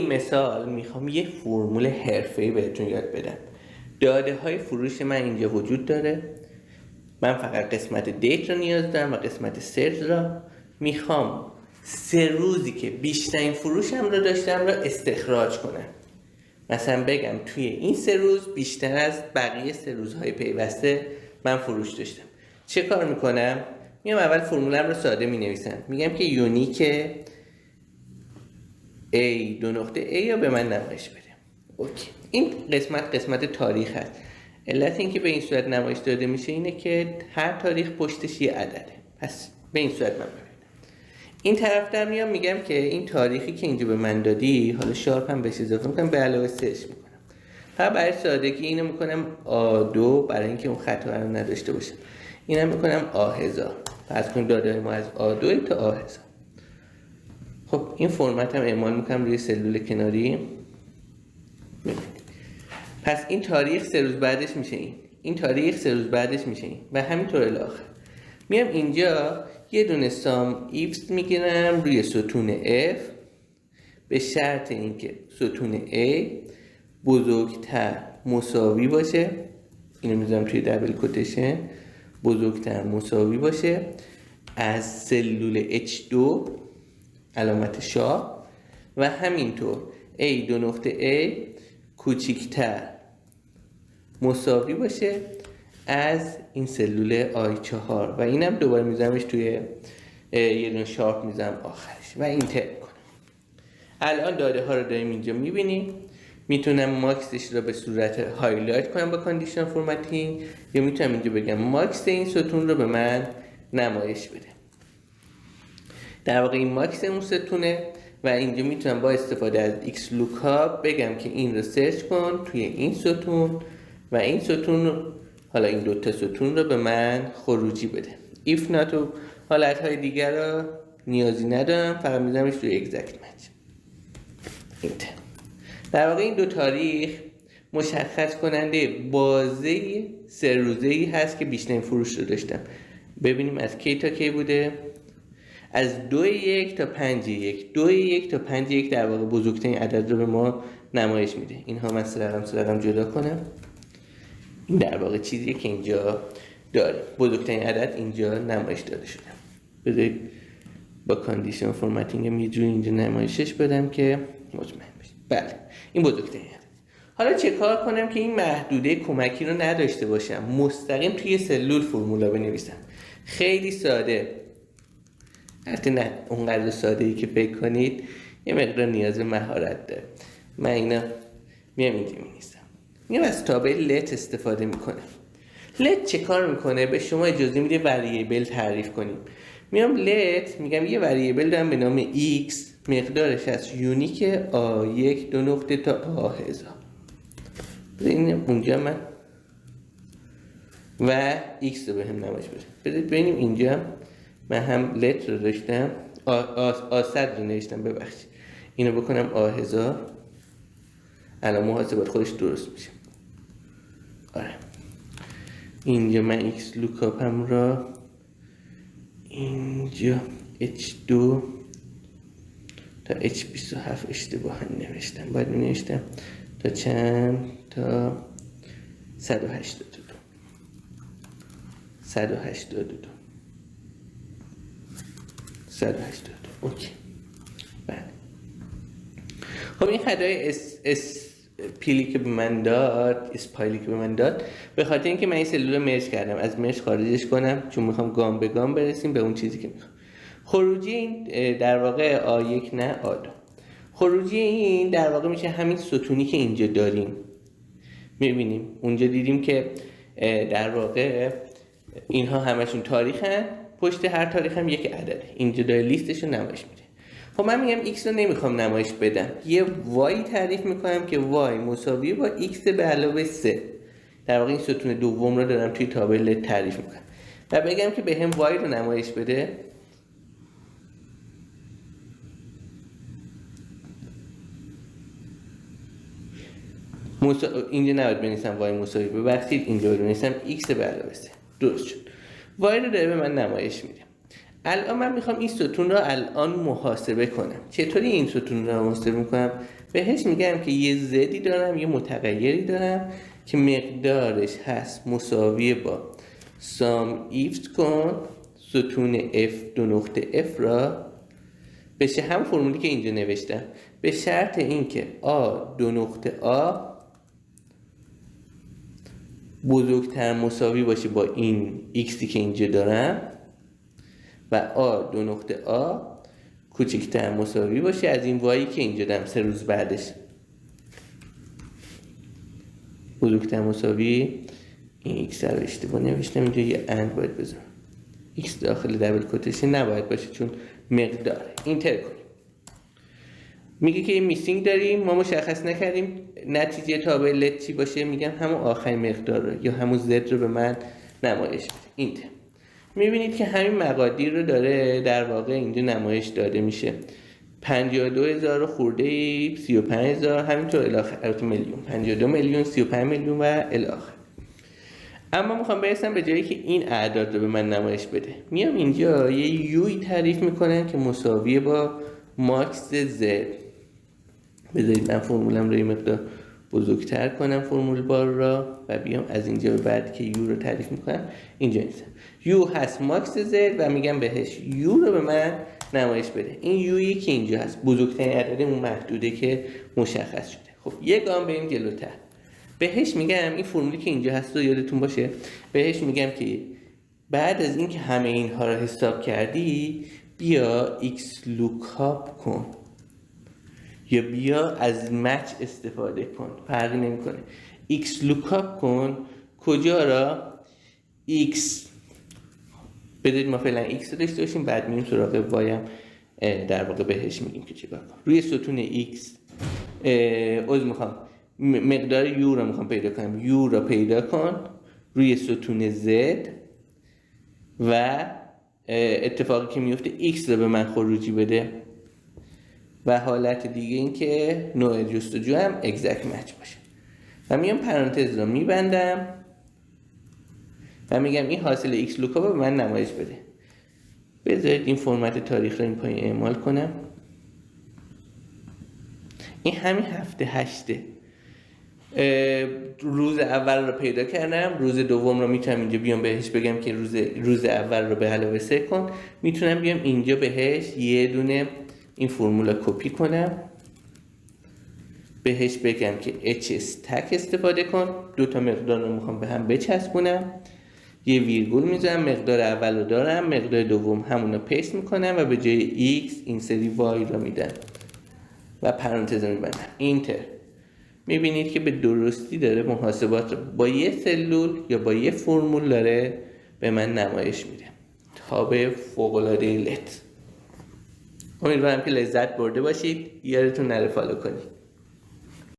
مثال میخوام یه فرمول حرفه‌ای بهتون یاد بدم. داده های فروش من اینجا وجود داره، من فقط قسمت دیت رو نیاز دارم و قسمت سرچ را. میخوام 3 روزی که بیشترین فروشم رو داشتم رو استخراج کنم. مثلا بگم توی این 3 روز بیشتر از بقیه 3 روزهای پیوسته من فروش داشتم. چه کار میکنم؟ میام اول فرمولم رو ساده مینویسم، میگم که یونیک A دو نقطه A رو به من نمایش بده. اوکی. این قسمت تاریخ هست. علت این که به این صورت نمایش داده میشه اینه که هر تاریخ پشتش یه عدده. پس به این صورت من ببینم. این طرف در میام میگم که این تاریخی که اینجا به من دادی، حالا شارپ هم بهش اضافه میکنم، به علاوه 3 میکنم. فقط برای سادگی اینو میکنم A2 برای اینکه اون خطا رو نداشته باشم. اینم میکنم A1000. پس کنیم داده ما از A2 تا A1000. خب این فرمت هم اعمال میکنم روی سلول کناری. پس این تاریخ 3 روز بعدش میشه این تاریخ 3 روز بعدش میشه این و همینطور الی آخر. میام اینجا یه دونه سام ایفز میگیرم روی ستون F به شرط اینکه ستون A بزرگتر مساوی باشه، اینو میذارم توی دبل کوتیشن، بزرگتر مساوی باشه از سلول H2 علامت شاه و همینطور A دو نقطه A کوچیکتر مساوی باشه از این سلول I4 و اینم دوباره میذارمش توی یه دونه شارپ میذارم آخرش و اینتر کنم. الان داده ها رو داریم اینجا میبینیم. میتونم ماکسش رو به صورت هایلایت کنم با کاندیشن فرمتینگ یا میتونم اینجا بگم ماکس این ستون رو به من نمایش بده. در واقع این ماکس اون ستونه و اینجا میتونم با استفاده از ایکس لوکاپ بگم که این رو سرچ کن توی این ستون و این ستون، حالا این دوتا ستون رو به من خروجی بده. ایف نات و حالتهای دیگر رو نیازی ندارم، فقط میذارمش توی اگزکت مچ. در واقع این دو تاریخ مشخص کننده بازه 3 روزه‌ای هست که بیشترین فروش رو داشتم. ببینیم از کی تا کی بوده. از 2-1 تا 5-1. 2-1 تا 5-1 در واقع بزرگترین عدد رو به ما نمایش میده. اینها من سه رقم جدا کنم. این در واقع چیزیه که اینجا داریم. بزرگترین عدد اینجا نمایش داده شده. بذارید با کاندیشن فرمتینگ یه جوری اینجا نمایشش بدم که مطمئن بشید. بله، این بزرگترین عدد. حالا چه کار کنم که این محدوده کمکی رو نداشته باشم؟ مستقیم توی سلول فرمولا بنویسم. خیلی ساده. البته نه اونقدر ساده ای که فکر کنید، یه مقدار نیاز به مهارت داره. من اینا میام اینجا می‌نویسم. میام از تابع لت استفاده میکنم. لت چه کار میکنه؟ به شما اجازه میده وریبل تعریف کنیم. میام لت میگم یه وریبل دارم به نام x، مقدارش از یونیک A1 دو نقطه تا A1000. این اونجا من و x رو به هم نمایش بده. بذارید ببینیم اینجا من هم لت رو داشتم، A100 رو نوشتم، ببخشید اینو بکنم A1000. الان محاسبات خودش درست میشه. آره اینجا من ایکس لوکاپم را اینجا H2 تا H27 اشتباها نوشتم، باید می نوشتم تا چند، تا 182. اوکی. بله. خب این خطای پیلی که به من داد، اسپایلی که به من داد، به خاطر اینکه من این سلول رو مرج کردم، از مرج خارجش کنم چون میخوام گام به گام برسیم به اون چیزی که میخوام. خروجی این در واقع A1 نه A2. خروجی این در واقع میشه همین ستونی که اینجا داریم. میبینیم اونجا دیدیم که در واقع اینها همشون تاریخن، پشت هر تاریخ هم یک عدده. اینجا داره لیستش رو نمایش میده. خب من میگم x رو نمیخوام نمایش بدم، یه y تعریف میکنم که y مساوی با x به علاوه 3. در واقع این ستون دوم رو دارم توی تابل تعریف میکنم و بگم که به هم y رو نمایش بده. اینجا نباید بنویسم y مساوی، ببخشید اینجا بنویسم x به علاوه 3. درست شد. y رو داره به من نمایش میده. الان من میخوام این ستون رو الان محاسبه کنم. چطوری این ستون رو محاسبه میکنم؟ بهش میگم که یه زدی دارم، یه متغیری دارم که مقدارش هست مساوی با سام ایفت کن ستون f دو نقطه f را بشه هم فرمولی که اینجا نوشتم، به شرط اینکه a دو نقطه a بزرگتر مساوی باشه با این xی که اینجا دارم و a دو نقطه a کوچکتر مساوی باشه از این وایی که اینجا دارم 3 روز بعدش. بزرگتر مساوی این x رو اشتباه نوشتم، اینجا یه اند باید بذارم، x داخل دبل کوتیشن نباید باشه چون مقداره. اینتر کنیم. میگه که این میسینگ داریم، ما مشخص نکردیم نتیجه تابع لت چی باشه، میگم همون آخرین مقدار رو یا همون زد رو به من نمایش بده. اینتر. میبینید که همین مقادیر رو داره در واقع اینجا نمایش داده میشه، 52,000 خورده ای، 35,000 همینطور الاخر، البته میلیون، 52 میلیون، 35 میلیون و الاخر. اما میخوام برسم به جایی که این اعداد رو به من نمایش بده. میام اینجا یه یوی تعریف میکنن که مساویه با ماکس زد. بذارید من فرمولم رو یه مقدار بزرگتر کنم فرمول بار را و بیام از اینجا به بعد که یو رو تعریف میکنم اینجا نیستم. یو هست ماکس زد و میگم بهش یو رو به من نمایش بده. این یویی که اینجا هست بزرگترین عدد اون محدوده که مشخص شده. خب یه گام بریم جلوتر. بهش میگم این فرمولی که اینجا هست رو یادتون باشه، بهش میگم که بعد از اینکه همه اینها رو حساب کردی بیا ایکس لوکاپ کن یا بیا از مچ استفاده کن، فرقی نمیکنه. ایکس لوکاپ کن کجا را؟ ایکس بدید ما فعلا ایکس رو داشته باشیم، بعد میریم سراغ وایم در واقع بهش میگیم که چیکار کن. روی ستون ایکس میخوام مقدار یو رو میخوام پیدا کنم، یو رو پیدا کن روی ستون زد و اتفاقی که میفته ایکس رو به من خروجی بده و حالت دیگه این که نوع جستجو هم اگزکت مچ باشه و میام پرانتز رو میبندم و میگم این حاصل ایکس لوکاپ رو به من نمایش بده. بذارید این فرمت تاریخ رو این پایین اعمال کنم. این همین هفته 8 روز اول رو پیدا کردم، روز دوم رو میتونم اینجا بیام بهش بگم که روز اول رو به علاوه 3 کن. میتونم بیام اینجا بهش یه دونه این فرمولا کپی کنم، بهش بگم که HSTag استفاده کن، دو تا مقدار رو میخوام به هم بچسبونم، یه ویرگول میذارم، مقدار اول رو دارم، مقدار دوم همون رو پیست میکنم و به جای X این سری Y رو میدم و پرانتز رو میبندم. اینتر. میبینید که به درستی داره محاسبات رو با یه سلول یا با یه فرمول داره به من نمایش میده. تابع فوق‌العاده لت. امیدوارم که لذت برده باشید. یادتون نره فالو کنید.